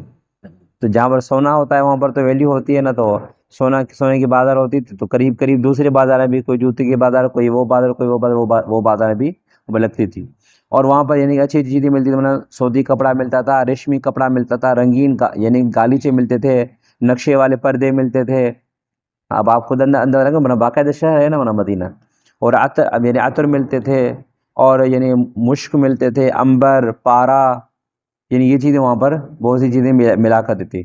A: تو جہاں پر سونا ہوتا ہے وہاں پر تو ویلیو ہوتی ہے نا، تو سونے کی بازار ہوتی تھی. تو قریب دوسرے بازار بھی، کوئی جوتے کی بازار، کوئی وہ بازار، کوئی وہ بازار، وہ بازار بھی لگتی تھی. اور وہاں پر یعنی اچھی چیزیں ملتی تھی، مطلب سعودی کپڑا ملتا تھا، ریشمی کپڑا ملتا تھا، رنگین یعنی گالیچے ملتے تھے، نقشے والے پردے ملتے تھے. اب آپ خود اندر رکھو، مطلب باقاعدہ شہر ہے نا مطلب مدینہ. اور عطر، یعنی عطر ملتے تھے، اور یعنی مشک ملتے تھے، عنبر، پارا، یعنی یہ چیزیں وہاں پر بہت سی چیزیں ملا کرتی تھی.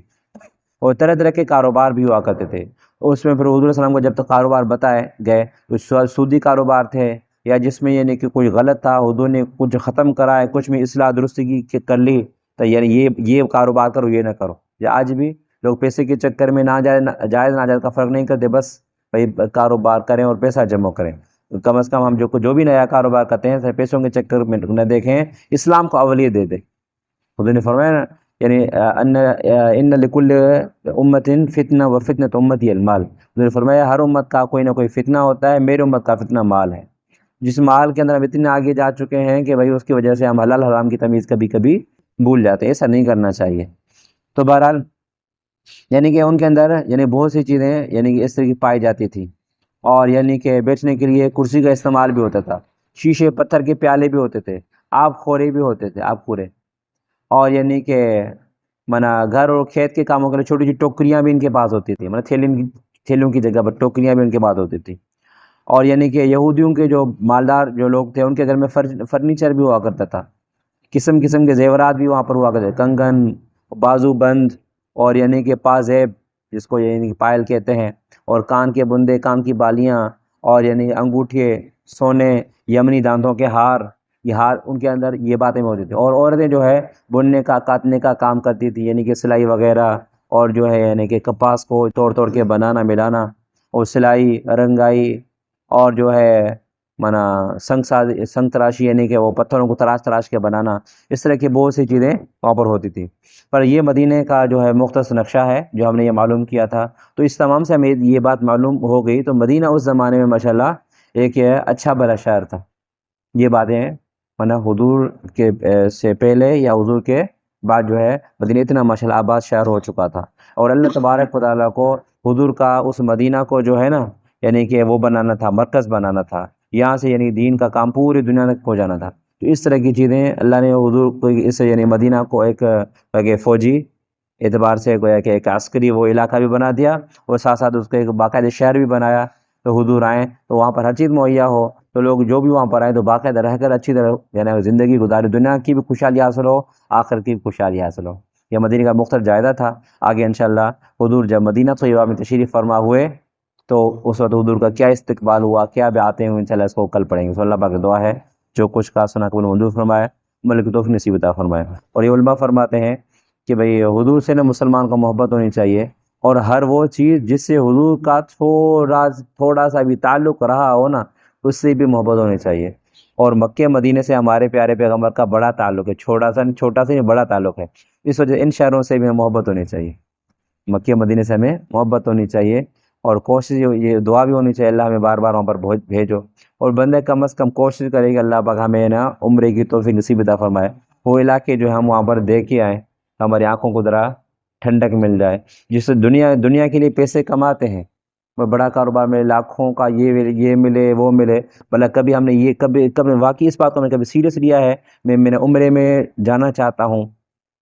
A: اور طرح طرح کے کاروبار بھی ہوا کرتے تھے. اس میں پھر حضور صلی اللہ علیہ وسلم کو جب تک کاروبار بتائے گئے تو سودی کاروبار تھے، یا جس میں یعنی کہ کوئی غلط تھا، حضور نے کچھ ختم کرائے، کچھ میں اصلاح درستگی کر لی، تو یعنی یہ کاروبار کرو، یہ نہ کرو. یا آج بھی لوگ پیسے کے چکر میں جائز ناجائز کا فرق نہیں کرتے، بس بھائی کاروبار کریں اور پیسہ جمع کریں. کم از کم ہم جو بھی نیا کاروبار کرتے ہیں صرف پیسوں کے چکر میں نہ دیکھیں، اسلام کو اولیت دے دیں. حضور نے فرمایا نا، یعنی ان لکل امت فتنہ و فتنۃ امتی المال. حضور نے فرمایا ہر امت کا کوئی نہ کوئی فتنہ ہوتا ہے، میری امت کا فتنہ مال ہے. جس مال کے اندر ہم اتنے آگے جا چکے ہیں کہ بھائی اس کی وجہ سے ہم حلال حرام کی تمیز کبھی بھول جاتے ہیں. ایسا نہیں کرنا چاہیے. تو بہرحال یعنی کہ ان کے اندر یعنی بہت سی چیزیں یعنی کہ اس طرح کی پائی جاتی تھی. اور یعنی کہ بیٹھنے کے لیے کرسی کا استعمال بھی ہوتا تھا، شیشے پتھر کے پیالے بھی ہوتے تھے، آب خورے بھی ہوتے تھے، آب خورے. اور یعنی کہ گھر اور کھیت کے کاموں کے لیے چھوٹی چھوٹی ٹوکریاں بھی ان کے پاس ہوتی تھیں، تھیلیوں کی جگہ پر ٹوکریاں بھی ان کے پاس ہوتی تھی. اور یعنی کہ یہودیوں کے جو مالدار جو لوگ تھے ان کے گھر میں فرنیچر بھی ہوا کرتا تھا، قسم قسم کے زیورات بھی وہاں پر ہوا کرتے تھے، کنگن، بازو بند، اور یعنی کہ پازیب جس کو یعنی کہ پائل کہتے ہیں، اور کان کے بندے، کان کی بالیاں، اور یعنی انگوٹھے، سونے، یمنی دانتوں کے ہار، یہ ہار ان کے اندر یہ باتیں موجود تھیں. اور عورتیں جو ہے بننے کا، کاٹنے کا کام کرتی تھی، یعنی کہ سلائی وغیرہ، اور جو ہے یعنی کہ کپاس کو توڑ کے بنانا ملانا، اور سلائی، رنگائی، اور جو ہے سنگ تراشی، یعنی کہ وہ پتھروں کو تراش کے بنانا. اس طرح کی بہت سی چیزیں وہاں پر ہوتی تھیں. پر یہ مدینے کا جو ہے مختصر نقشہ ہے جو ہم نے یہ معلوم کیا تھا. تو اس تمام سے ہمیں یہ بات معلوم ہو گئی. تو مدینہ اس زمانے میں ماشاءاللہ ایک اچھا بھلا شہر تھا. یہ باتیں حضور کے سے پہلے یا حضور کے بعد جو ہے مدینہ اتنا ماشاءاللہ آباد شہر ہو چکا تھا. اور اللہ تبارک و تعالیٰ کو حضور کا اس مدینہ کو جو ہے نا یعنی کہ وہ بنانا تھا، مرکز بنانا تھا، یہاں سے یعنی دین کا کام پوری دنیا تک پہنچانا تھا. تو اس طرح کی چیزیں اللہ نے حضور کو اس یعنی مدینہ کو ایک فوجی اعتبار سے گویا کہ ایک عسکری وہ علاقہ بھی بنا دیا، اور ساتھ ساتھ اس کو ایک باقاعدہ شہر بھی بنایا. تو حضور آئیں تو وہاں پر ہر چیز مہیا ہو، تو لوگ جو بھی وہاں پر آئیں تو باقاعدہ رہ کر اچھی طرح یعنی زندگی گزارے، دنیا کی بھی خوشحالی حاصل ہو، آخر کی بھی خوشحالی حاصل ہو. یہ مدینہ کا مختلف جائزہ تھا. آگے انشاءاللہ حضور جب مدینہ طیبہ میں تشریف فرما ہوئے تو اس وقت حضور کا کیا استقبال ہوا، کیا باتیں ہوئیں، انشاءاللہ اس کو کل پڑھیں گے. اللہ پاک کی دعا ہے جو کچھ کہا سنا قبول منظور فرمائے، ملک توفیق نصیب عطا فرمائے. اور یہ علماء فرماتے ہیں کہ بھئی حضور سے نہ مسلمان کو محبت ہونی چاہیے، اور ہر وہ چیز جس سے حضور کا تھوڑا سا بھی تعلق رہا ہو نا اس سے بھی محبت ہونی چاہیے. اور مکہ مدینے سے ہمارے پیارے پیغمبر کا بڑا تعلق ہے، چھوٹا سا نہیں بڑا تعلق ہے. اس وجہ ان شہروں سے بھی ہمیں محبت ہونی چاہیے، مکہ مدینے سے ہمیں محبت ہونی چاہیے. اور کوشش یہ دعا بھی ہونی چاہیے اللہ ہمیں بار بار وہاں پر بھیجو. اور بندے کم از کم کوشش کرے گی اللہ پاک ہمیں نا عمرے کی توفیق نصیب عطا فرمائے. وہ علاقے جو ہم وہاں پر دیکھ کے آئیں، ہماری آنکھوں کو ذرا ٹھنڈک مل جائے. جس سے دنیا کے لیے پیسے کماتے ہیں، بڑا کاروبار میں لاکھوں کا یہ ملے وہ ملے، مطلب کبھی ہم نے یہ کبھی واقعی اس بات کو ہم نے کبھی سیریس لیا ہے؟ میں نے عمرے میں جانا چاہتا ہوں،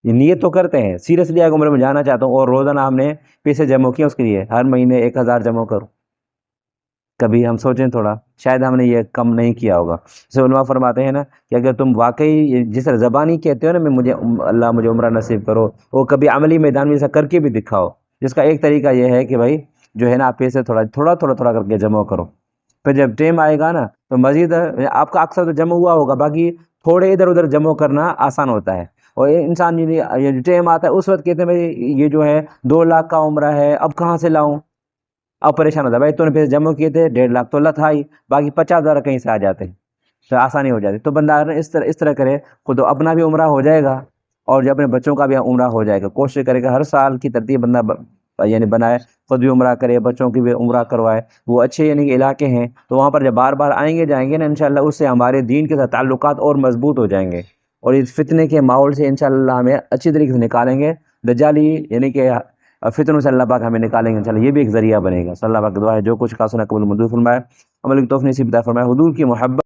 A: یہ نیت تو کرتے ہیں، سیریس لیا کہ عمرے میں جانا چاہتا ہوں، اور روزانہ ہم نے پیسے جمع کیے اس کے لیے، ہر مہینے 1000 جمع کروں؟ کبھی ہم سوچیں تھوڑا، شاید ہم نے یہ کم نہیں کیا ہوگا۔ جیسے علماء فرماتے ہیں نا کہ اگر تم واقعی جس طرح زبانی کہتے ہو نا میں مجھے اللہ مجھے عمرہ نصیب کرو، وہ کبھی عملی میدان میں ایسا کر کے بھی دکھاؤ، جس کا ایک طریقہ یہ ہے کہ بھائی جو ہے نا آپ پیسے تھوڑا کر کے جمع کرو، پھر جب ٹائم آئے گا نا تو مزید آپ کا اکثر تو جمع ہوا ہوگا، باقی تھوڑے ادھر ادھر جمع کرنا آسان ہوتا ہے، اور یہ انسان یہ ٹائم آتا ہے اس وقت کہتے ہیں بھائی یہ جو ہے 2 لاکھ کا عمرہ ہے، اب کہاں سے لاؤں؟ اب پریشان ہوتا ہے بھائی، تو نے پیسے جمع کیے تھے 1.5 لاکھ تو اللہ تھا ہی، باقی 50,000 کہیں سے آ جاتے ہیں تو آسانی ہو جاتی، تو بندہ اگر اس طرح کرے خود اپنا بھی عمرہ ہو جائے گا اور جو اپنے بچوں کا بھی عمرہ ہو جائے گا، کوشش کرے گا ہر سال کی ترتیب بندہ یعنی بنائے، خود بھی عمرہ کرے بچوں کی بھی عمرہ کروائے، وہ اچھے یعنی کہ علاقے ہیں تو وہاں پر جب بار بار آئیں گے جائیں گے نا انشاءاللہ اس سے ہمارے دین کے ساتھ تعلقات اور مضبوط ہو جائیں گے، اور اس فتنے کے ماحول سے انشاءاللہ ہمیں اچھی طریقے سے نکالیں گے، دجالی یعنی کہ فتنوں سے اللہ پاک ہمیں نکالیں گے انشاءاللہ، یہ بھی ایک ذریعہ بنے گا۔ صلی اللہ پاک کی دعا ہے جو کچھ کہا سنا قبول منظور فرمائے، عمل کی توفیق نصیب عطا فرمائے، حضور کی محبت